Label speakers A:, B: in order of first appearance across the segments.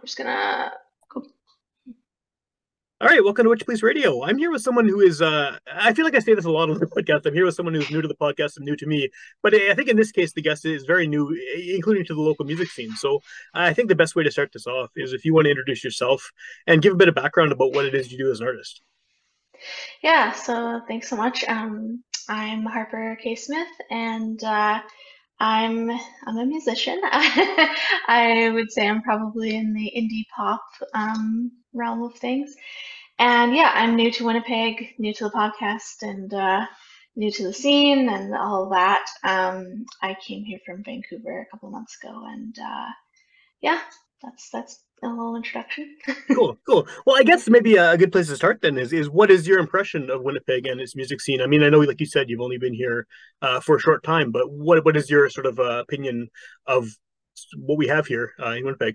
A: just gonna go.
B: All right, welcome to Witchpolice Radio. I'm here with someone who is, I feel like I say this a lot on the podcast. I'm here with someone who's new to the podcast and new to me. But I think in this case, the guest is very new, including to the local music scene. So I think the best way to start this off is if you want to introduce yourself and give a bit of background about what it is you do as an artist.
A: Yeah, so thanks so much. I'm Harper K. Smith, and I'm a musician. I would say I'm probably in the indie pop realm of things. And yeah, I'm new to Winnipeg, new to the podcast, and new to the scene and all of that. I came here from Vancouver a couple months ago, and yeah, that's a little introduction.
B: Cool, cool. Well, I guess maybe a good place to start then is what is your impression of Winnipeg and its music scene? I mean, I know, like you said, you've only been here for a short time, but what is your sort of opinion of what we have here in Winnipeg?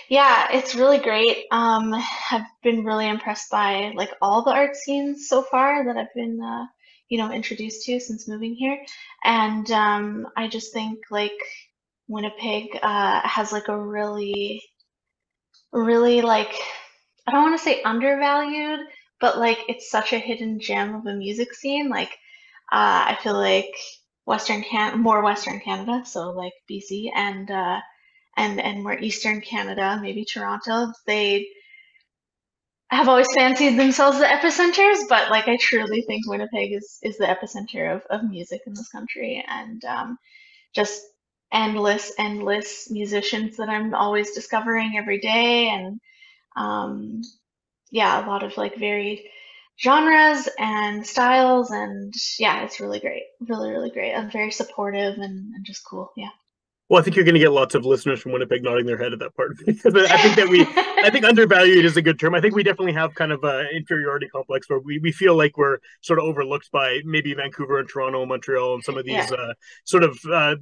A: Yeah, it's really great. I've been really impressed by like all the art scenes so far that I've been, introduced to since moving here. And I just think like Winnipeg has like a really like, I don't want to say undervalued, but like it's such a hidden gem of a music scene. Like I feel like more Western Canada, so like BC and more Eastern Canada, maybe Toronto, they have always fancied themselves the epicenters, but like I truly think Winnipeg is the epicenter of music in this country, and just endless musicians that I'm always discovering every day, and um, yeah, a lot of like varied genres and styles, and yeah, it's really great, really great. I'm very supportive and just cool, yeah.
B: Well, I think you're going to get lots of listeners from Winnipeg nodding their head at that part because I think undervalued is a good term. I think we definitely have kind of an inferiority complex where we feel like we're sort of overlooked by maybe Vancouver and Toronto and Montreal and some of
A: Yeah,
B: these sort of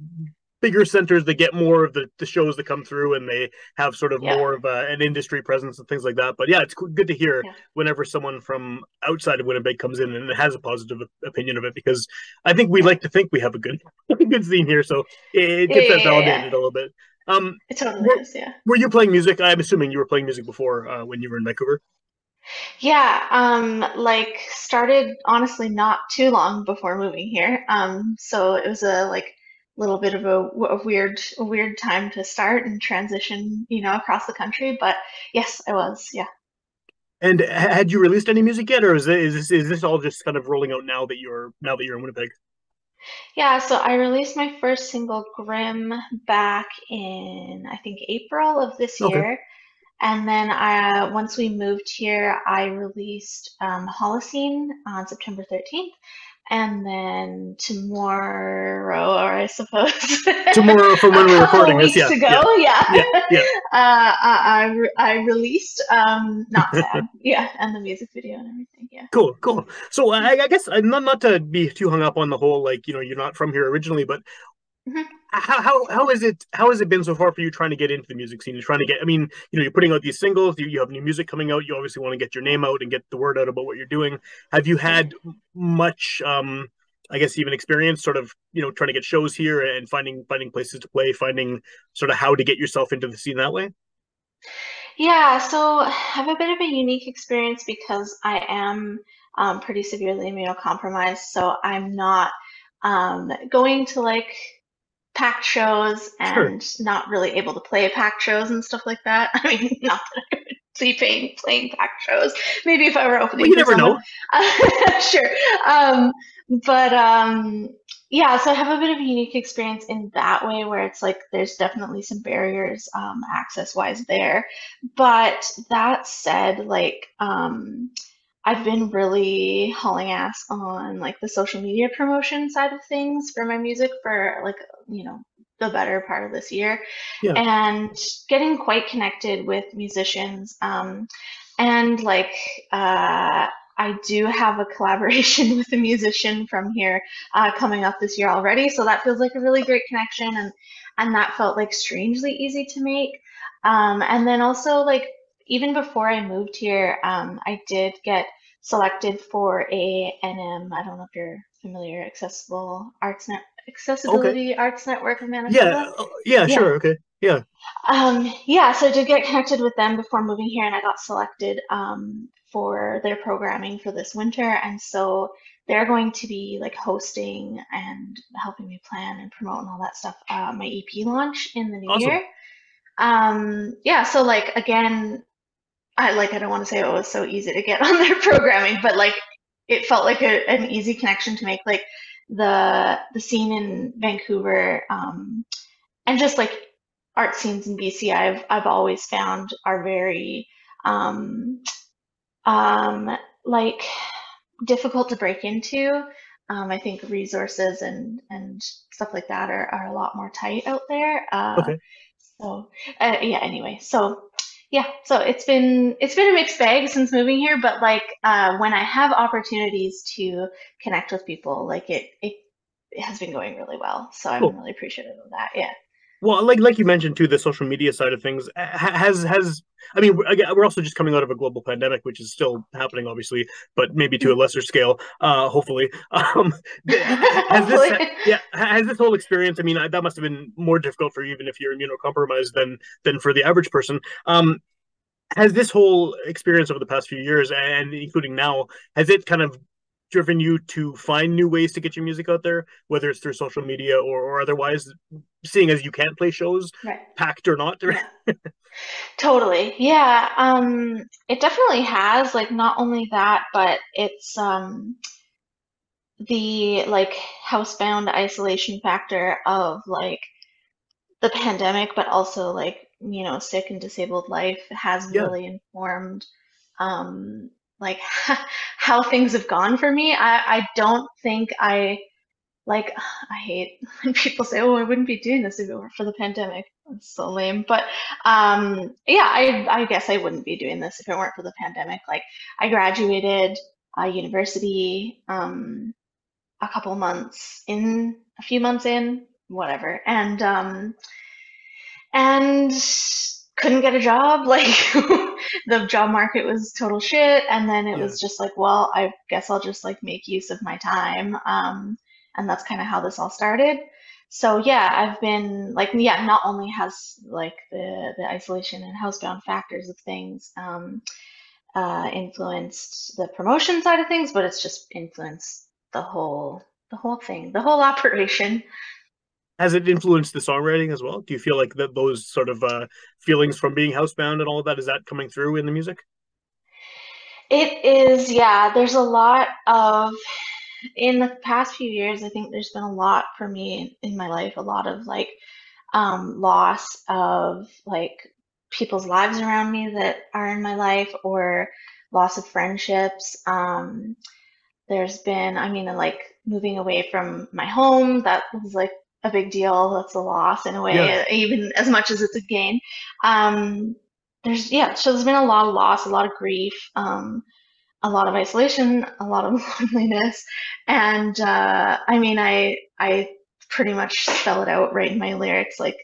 B: bigger centers that get more of the shows that come through and they have sort of
A: yeah,
B: more of an industry presence and things like that. But yeah, it's good to hear
A: yeah,
B: whenever someone from outside of Winnipeg comes in and has a positive opinion of it because I think we
A: yeah,
B: like to think we have a good good scene here. So it
A: yeah,
B: gets
A: yeah,
B: that
A: yeah, yeah.
B: validated a little bit. Um,
A: It totally
B: were,
A: is, yeah.
B: were you playing music? I'm assuming you were playing music before when you were in Vancouver.
A: Yeah, like started honestly not too long before moving here. So it was a like little bit of a weird time to start and transition, across the country. But yes, I was, yeah.
B: And had you released any music yet, or is this all just kind of rolling out now that you're in Winnipeg?
A: Yeah, so I released my first single, Grim, back in I think April of this
B: Okay.
A: year. And then once we moved here, I released Holocene on September 13th. And then tomorrow, or I suppose
B: Tomorrow from
A: a
B: when we're
A: couple of
B: recording this,
A: weeks
B: yeah,
A: ago,
B: yeah,
A: yeah,
B: yeah, yeah.
A: I released Not Sad, yeah, and the music video and everything, yeah.
B: Cool, cool. So I guess not to be too hung up on the whole like you're not from here originally, but
A: Mhm.
B: how has it been so far for you trying to get into the music scene? You're trying to get, I mean, you're putting out these singles, you have new music coming out, you obviously want to get your
A: Yeah,
B: name out and get the word out about what you're doing. Have you
A: yeah.
B: had much I guess even experience sort of trying to get shows here and finding places to play, finding sort of how to get yourself into the scene that way?
A: Yeah, so I have a bit of a unique experience because I am pretty severely immunocompromised, so I'm not going to like packed shows
B: Sure.
A: and not really able to play packed shows and stuff like that. I mean, not that I would be playing packed shows. Maybe if I were
B: Well,
A: opening
B: you
A: for
B: never
A: someone,
B: know.
A: sure. Um, but yeah, so I have a bit of a unique experience in that way where it's like there's definitely some barriers access wise there. But that said, like I've been really hauling ass on like the social media promotion side of things for my music for like, the better part of this year
B: Yeah.
A: and getting quite connected with musicians. And like, I do have a collaboration with a musician from here coming up this year already. So that feels like a really great connection. And that felt like strangely easy to make. And then also like, even before I moved here, I did get selected for a NM. I don't know if you're familiar, Accessible Arts Net,
B: Okay.
A: Accessibility Arts Network of
B: Yeah.
A: Manitoba.
B: Yeah.
A: Yeah.
B: Sure. Okay. Yeah.
A: Yeah, so I did get connected with them before moving here, and I got selected for their programming for this winter. And so they're going to be like hosting and helping me plan and promote and all that stuff, my EP launch in the new
B: Awesome.
A: year. Yeah, so like again, I don't want to say it was so easy to get on their programming, but like it felt like an easy connection to make. Like the scene in Vancouver, and just like art scenes in BC, I've always found are very um, like difficult to break into. I think resources and stuff like that are a lot more tight out there.
B: Okay.
A: So yeah. Anyway, so yeah. So it's been a mixed bag since moving here, but like when I have opportunities to connect with people, like it has been going really well. So I'm
B: Cool.
A: really appreciative of that. Yeah.
B: Well, like you mentioned too, the social media side of things has. I mean, we're also just coming out of a global pandemic, which is still happening, obviously, but maybe to a lesser scale, hopefully. Has this,
A: Hopefully.
B: yeah, has this whole experience? I mean, that must have been more difficult for you, even if you're immunocompromised, than for the average person. Has this whole experience over the past few years, and including now, has it kind of driven you to find new ways to get your music out there, whether it's through social media or otherwise, seeing as you can't play shows,
A: Right.
B: packed or not?
A: Yeah. Totally. Yeah. It definitely has, like, not only that, but it's the like housebound isolation factor of like the pandemic, but also like, sick and disabled life has
B: Yeah,
A: really informed like how things have gone for me. I don't think I like I hate when people say, "Oh, I wouldn't be doing this if it weren't for the pandemic." That's so lame. But yeah, I guess I wouldn't be doing this if it weren't for the pandemic. Like I graduated university a few months in, whatever, and couldn't get a job. Like the job market was total shit. And then it
B: yeah.
A: was just like, well, I guess I'll just like make use of my time. And that's kind of how this all started. So yeah, I've been like, yeah, not only has like the isolation and housebound factors of things influenced the promotion side of things, but it's just influenced the whole thing, the whole operation.
B: Has it influenced the songwriting as well? Do you feel like that those sort of feelings from being housebound and all of that is that coming through in the music?
A: It is, yeah, there's a lot of, in the past few years, I think there's been a lot for me in my life, a lot of like loss of like people's lives around me that are in my life, or loss of friendships. There's been, I mean, like moving away from my home, that was like a big deal. That's a loss in a
B: Yeah.
A: way, even as much as it's a gain. Um, yeah, so there's been a lot of loss, a lot of grief. A lot of isolation, a lot of loneliness, and I mean, I pretty much spell it out right in my lyrics. Like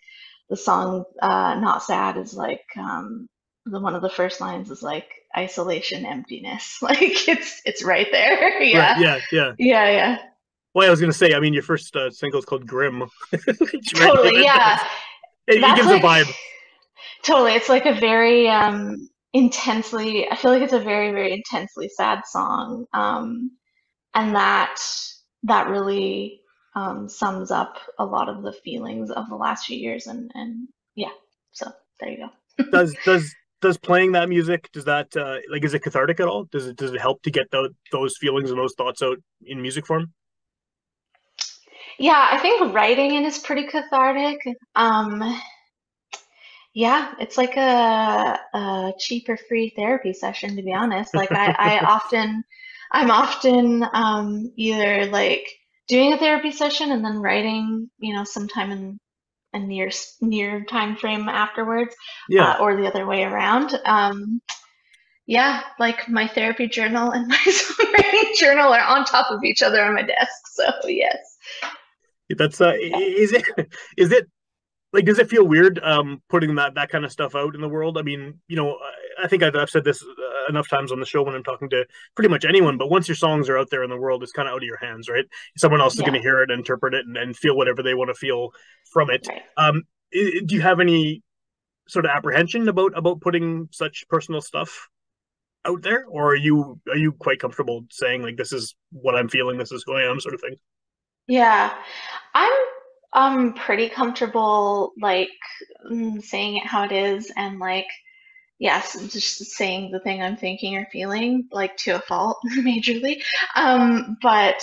A: the song "Not Sad" is like the one of the first lines is like isolation, emptiness. Like it's right there.
B: Right.
A: Yeah,
B: Yeah. Yeah.
A: yeah, yeah.
B: Well, I was going to say, I mean, your first single is called Grim, which really
A: Totally. Yeah,
B: it
A: that's
B: gives a
A: like
B: vibe.
A: totally. It's like a very intensely. I feel like it's a very very intensely sad song. And that really sums up a lot of the feelings of the last few years, and yeah, so there you go.
B: Does playing that music, does that like, is it cathartic at all? Does it help to get those feelings and those thoughts out in music form?
A: Yeah, I think writing it is pretty cathartic. um yeah, it's like a cheaper free therapy session, to be honest. Like I'm often either like doing a therapy session and then writing, sometime in a near time frame afterwards,
B: Yeah.
A: or the other way around. Yeah, like my therapy journal and my songwriting journal are on top of each other on my desk. So yes,
B: That's
A: yeah.
B: is it like, does it feel weird putting that kind of stuff out in the world? I mean, I think I've said this enough times on the show when I'm talking to pretty much anyone. But once your songs are out there in the world, it's kind of out of your hands, right? Someone else is going
A: Yeah,
B: to hear it, interpret it, and feel whatever they want to feel from it.
A: right.
B: Do you have any sort of apprehension about putting such personal stuff out there, or are you quite comfortable saying like this is what I'm feeling, this is who I am, sort of thing?
A: Yeah, I'm pretty comfortable like saying it how it is and like yes, just saying the thing I'm thinking or feeling like to a fault majorly. But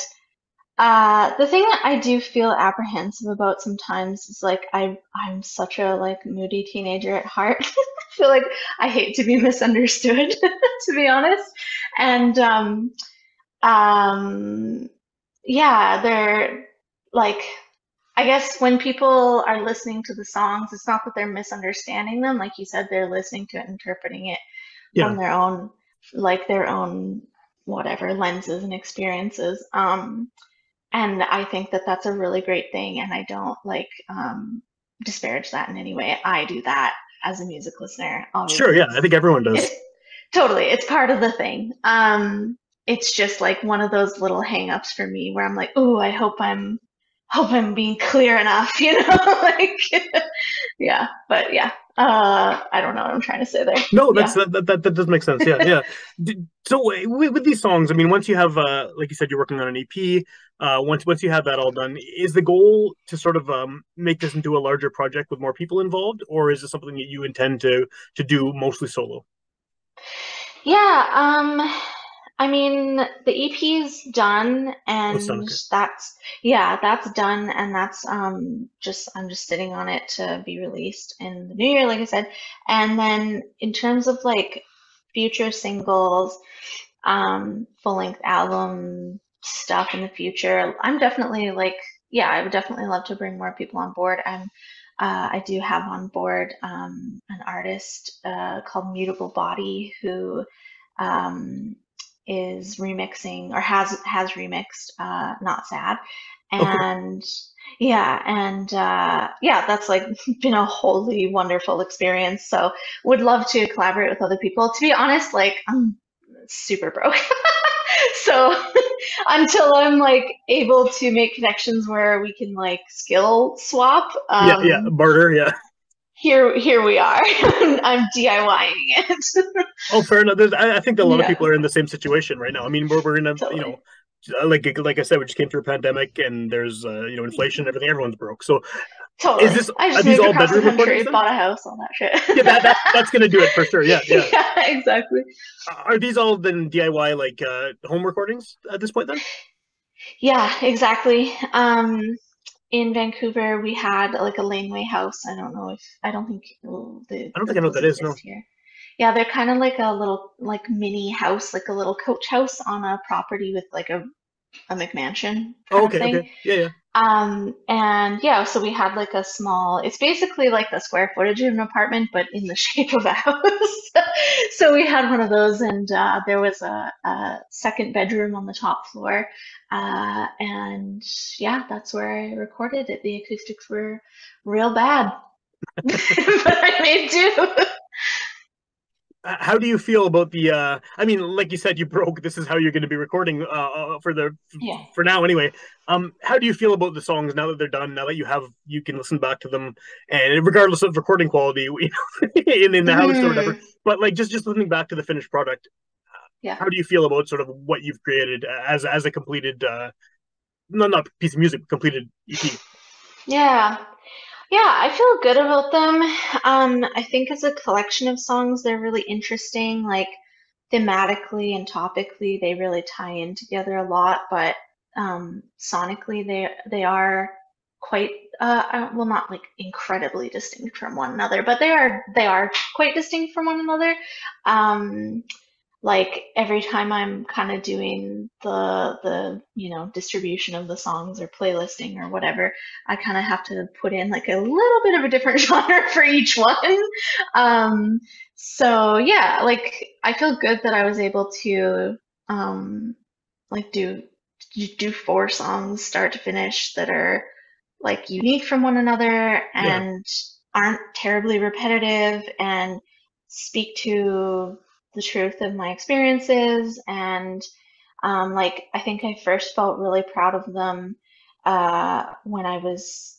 A: the thing that I do feel apprehensive about sometimes is like I'm such a like moody teenager at heart. I feel like I hate to be misunderstood, to be honest. And um, yeah, they're like I guess when people are listening to the songs, it's not that they're misunderstanding them. Like you said, they're listening to it, interpreting it
B: Yeah,
A: from their own, like their own whatever lenses and experiences. And I think that that's a really great thing, and I don't like disparage that in any way. I do that as a music listener.
B: sure.
A: Obviously,
B: Yeah, I think everyone
A: it's
B: does.
A: totally it's part of the thing. It's just like one of those little hang-ups for me where I'm like, oh, I hope I'm being clear enough, like yeah, but yeah. I don't know what I'm trying to say there.
B: No,
A: Yeah.
B: that does make sense. Yeah, yeah. So with these songs, I mean, once you have, like you said, you're working on an EP. Once you have that all done, is the goal to sort of make this into a larger project with more people involved, or is it something that you intend to do mostly solo?
A: Yeah, I mean, the EP's done
B: Oh, it's done.
A: and
B: Okay.
A: that's done and that's just I'm just sitting on it to be released in the new year, like I said. And then in terms of like future singles, full-length album stuff in the future, I'm definitely like, yeah, I would definitely love to bring more people on board. I do have on board an artist called Mutable Body who um, is remixing or has remixed Not Sad,
B: Oh, cool.
A: and yeah, that's like been a wholly wonderful experience. So would love to collaborate with other people. To be honest, like I'm super broke. So until I'm like able to make connections where we can like skill swap,
B: Yeah, yeah. Barter. Yeah.
A: here we are. I'm DIYing it.
B: Oh, fair enough. I think that a lot of
A: Yeah,
B: people are in the same situation right now. I mean, we're in a,
A: totally.
B: like I said, we just came through a pandemic, and there's inflation, and everything. Everyone's broke. So, is
A: Totally.
B: this
A: I
B: are
A: just
B: these
A: moved
B: all
A: across the
B: bedroom recordings
A: country,
B: then?
A: bought a house, all that
B: Yeah,
A: shit.
B: that's gonna do it for sure. Yeah, yeah.
A: Yeah, exactly.
B: Are these all then DIY like home recordings at this point then?
A: Yeah, exactly. In Vancouver, we had like a laneway house. I don't think
B: I don't think I know what
A: those
B: that is. No.
A: exist here. Yeah, they're kind of like a little like mini house, like a little coach house on a property with like a McMansion
B: Oh,
A: kind of
B: okay, okay.
A: thing.
B: Yeah, yeah.
A: And yeah, so we had like a small, it's basically like the square footage of an apartment, but in the shape of a house. So we had one of those, and there was a second bedroom on the top floor. And yeah, that's where I recorded it. The acoustics were real bad, but I made do.
B: How do you feel about the? I mean, like you said, you broke. This is how you're going to be recording
A: Yeah.
B: for now anyway. How do you feel about the songs now that they're done? Now that you can listen back to them, and regardless of recording quality, in the house or whatever.
A: Hmm.
B: But like just listening back to the finished product,
A: Yeah.
B: how do you feel about sort of what you've created as a completed, not piece of music, completed EP?
A: Yeah. Yeah, I feel good about them. I think as a collection of songs, they're really interesting. Like thematically and topically, they really tie in together a lot. But sonically, they are quite well, not like incredibly distinct from one another, but they are quite distinct from one another. Um, like every time I'm kind of doing the distribution of the songs or playlisting or whatever, I kind of have to put in like a little bit of a different genre for each one. Um, so yeah, like I feel good that I was able to um, like do four songs start to finish that are like unique from one another
B: Yeah,
A: and aren't terribly repetitive and speak to the truth of my experiences. And like I think I first felt really proud of them when I was,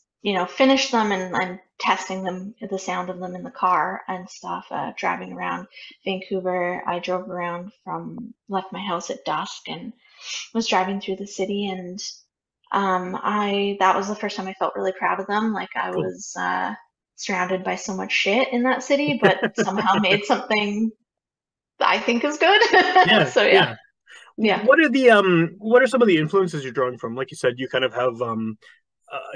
A: finished them and I'm testing them, the sound of them in the car and stuff, driving around Vancouver. I drove around left my house at dusk and was driving through the city, and that was the first time I felt really proud of them. Like I
B: Cool.
A: was surrounded by so much shit in that city, but somehow made something I think is good.
B: Yeah,
A: So yeah,
B: yeah.
A: yeah.
B: What are some of the influences you're drawing from? Like you said, you kind of have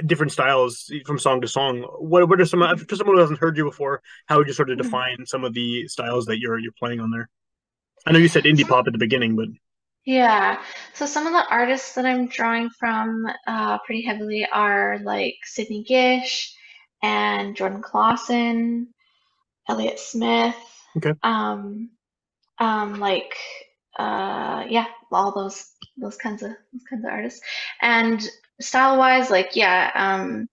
B: different styles from song to song. What are some for someone who hasn't heard you before? How would you sort of
A: Mhm.
B: define some of the styles that you're playing on there? I know you said indie
A: Some,
B: pop at the beginning, but
A: yeah. So some of the artists that I'm drawing from pretty heavily are like Sydney Gish and Jordan Clausen, Elliott Smith,
B: okay.
A: um, like yeah, all those kinds of artists. And style wise, like yeah,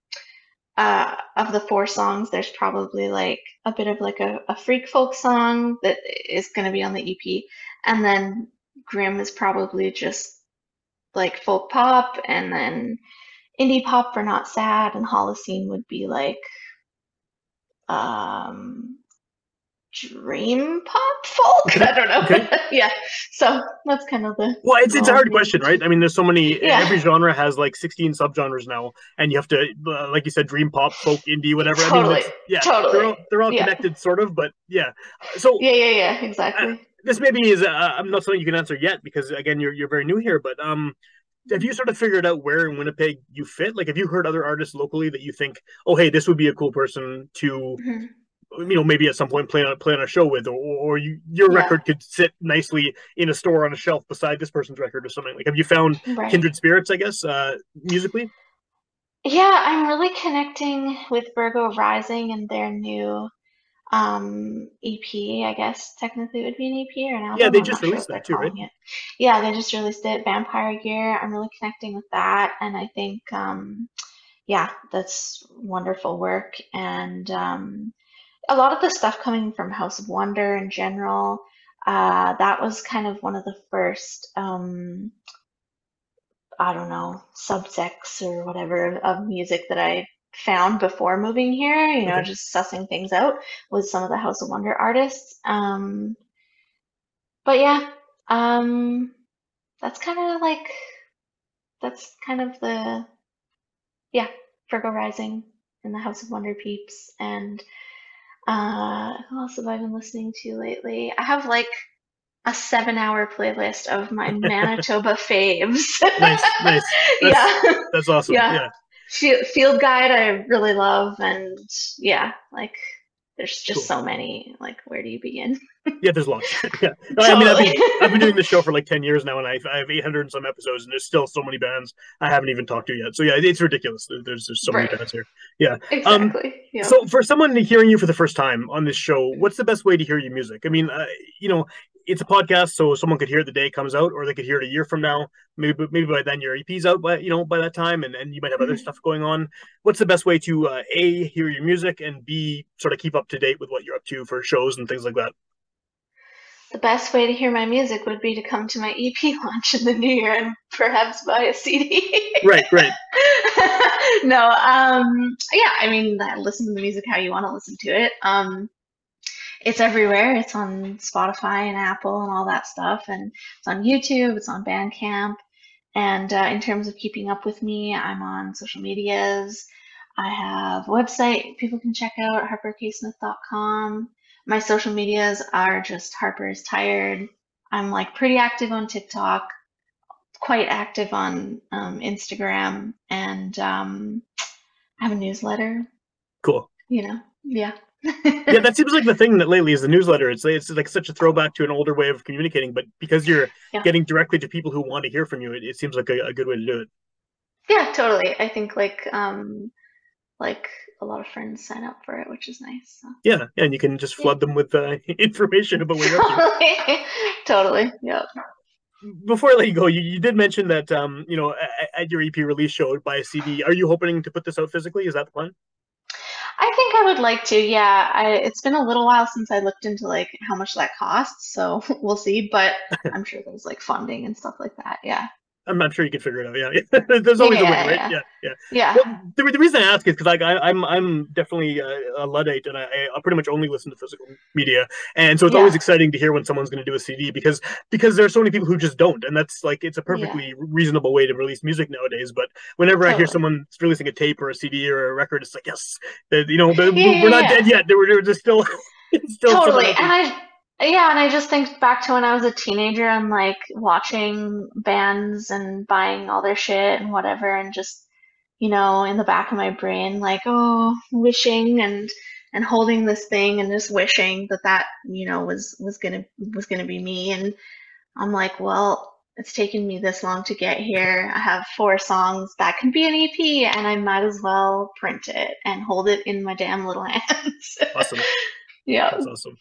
A: of the four songs, there's probably like a bit of like a freak folk song that is going to be on the EP, and then Grim is probably just like folk pop, and then indie pop for Not Sad, and Holocene would be like um dream pop folk.
B: Okay.
A: I don't
B: Okay.
A: know. Yeah, so that's kind of
B: Well, it's a
A: the
B: hard
A: main.
B: question, right? I mean, there's so many.
A: Yeah,
B: Every genre has like 16 subgenres now, and you have to, like you said, dream pop, folk, indie, whatever. I mean,
A: totally,
B: it's yeah,
A: totally.
B: they're all
A: Yeah,
B: connected, sort of, but yeah. So
A: yeah, yeah, yeah,
B: uh,
A: exactly.
B: this maybe is I'm not something you can answer yet because again, you're very new here. But have you sort of figured out where in Winnipeg you fit? Like, have you heard other artists locally that you think, oh, hey, this would be a cool person to
A: Mhm.
B: maybe at some point play on a show with, or your
A: Yeah,
B: record could sit nicely in a store on a shelf beside this person's record or something. Like, have you found
A: right.
B: kindred spirits? I guess musically.
A: Yeah, I'm really connecting with Virgo Rising and their new EP. I guess technically it would be an EP or an
B: Yeah,
A: album.
B: they
A: I'm
B: just
A: not sure
B: released
A: what they're
B: that too, right?
A: calling it. Yeah, they just released it, Vampire Gear. I'm really connecting with that, and I think yeah, that's wonderful work. And a lot of the stuff coming from House of Wonder in general, that was kind of one of the first I don't know, subsects or whatever of music that I found before moving here,
B: Okay.
A: just sussing things out with some of the House of Wonder artists. But yeah, um, that's kind of like, that's kind of yeah, Virgo Rising and the House of Wonder peeps. And who else have I been listening to lately? I have like a 7-hour playlist of my Manitoba faves.
B: Nice, nice. That's
A: Yeah,
B: that's awesome.
A: yeah.
B: Yeah,
A: Field Guide I really love, and yeah, like there's just
B: cool.
A: so many. Like, where do you begin?
B: Yeah, there's lots. Yeah, I mean,
A: Totally.
B: I've been doing this show for like 10 years now, and I have 800 and some episodes, and there's still so many bands I haven't even talked to yet. So yeah, it's ridiculous. There's so many
A: Right.
B: bands here. Yeah. Um.
A: Exactly. Yep.
B: So for someone hearing you for the first time on this show, what's the best way to hear your music? I mean, you know, it's a podcast, so someone could hear it the day it comes out, or they could hear it a year from now. Maybe by then your EP's out by by that time, and you might have other
A: Mhm.
B: stuff going on. What's the best way to a hear your music and b sort of keep up to date with what you're up to for shows and things like that?
A: The best way to hear my music would be to come to my EP launch in the new year and perhaps buy a CD.
B: Right, right.
A: No, yeah, I mean, listen to the music how you want to listen to it. It's everywhere. It's on Spotify and Apple and all that stuff, and it's on YouTube. It's on Bandcamp. And in terms of keeping up with me, I'm on social medias. I have a website people can check out, harperksmith.com. My social medias are just Harper is Tired. I'm like pretty active on TikTok, quite active on Instagram, and I have a newsletter,
B: Cool.
A: yeah.
B: Yeah, that seems like the thing that lately is the newsletter. It's like such a throwback to an older way of communicating, but because you're
A: Yeah.
B: getting directly to people who want to hear from you, it seems like a good way to do it.
A: Yeah, totally. I think like a lot of friends sign up for it, which is nice. So.
B: Yeah, yeah, and you can just
A: Yeah.
B: flood them with information about what you're up to.
A: Totally. Totally. Yep.
B: Before I let you go, you did mention that at your EP release show buy a CD. Are you hoping to put this out physically? Is that the plan?
A: I think I would like to. Yeah, it's been a little while since I looked into like how much that costs, so we'll see. But I'm sure there's like funding and stuff like that. Yeah.
B: I'm sure you can figure it out. Yeah, yeah. There's
A: Yeah,
B: always a way,
A: yeah,
B: right?
A: yeah.
B: Yeah, yeah.
A: Yeah.
B: Well, the reason I ask is because like I'm definitely a luddite, and I pretty much only listen to physical media, and so it's always
A: Yeah.
B: exciting to hear when someone's going to do a CD because there are so many people who just don't, and that's like it's a
A: Yeah.
B: perfectly reasonable way to release music nowadays. But whenever I hear
A: Totally.
B: someone releasing a tape or a CD or a record, it's like yes,
A: Yeah,
B: we're
A: yeah,
B: not
A: yeah.
B: dead yet. We're just still it's still someone
A: Totally.
B: out there.
A: And I just think back to when I was a teenager and like watching bands and buying all their shit and whatever, and just, in the back of my brain, like, oh, wishing and holding this thing and just wishing that was gonna be me. And I'm like, well, it's taken me this long to get here. I have 4 songs that can be an EP, and I might as well print it and hold it in my damn little hands.
B: Awesome,
A: Yeah.
B: that's awesome.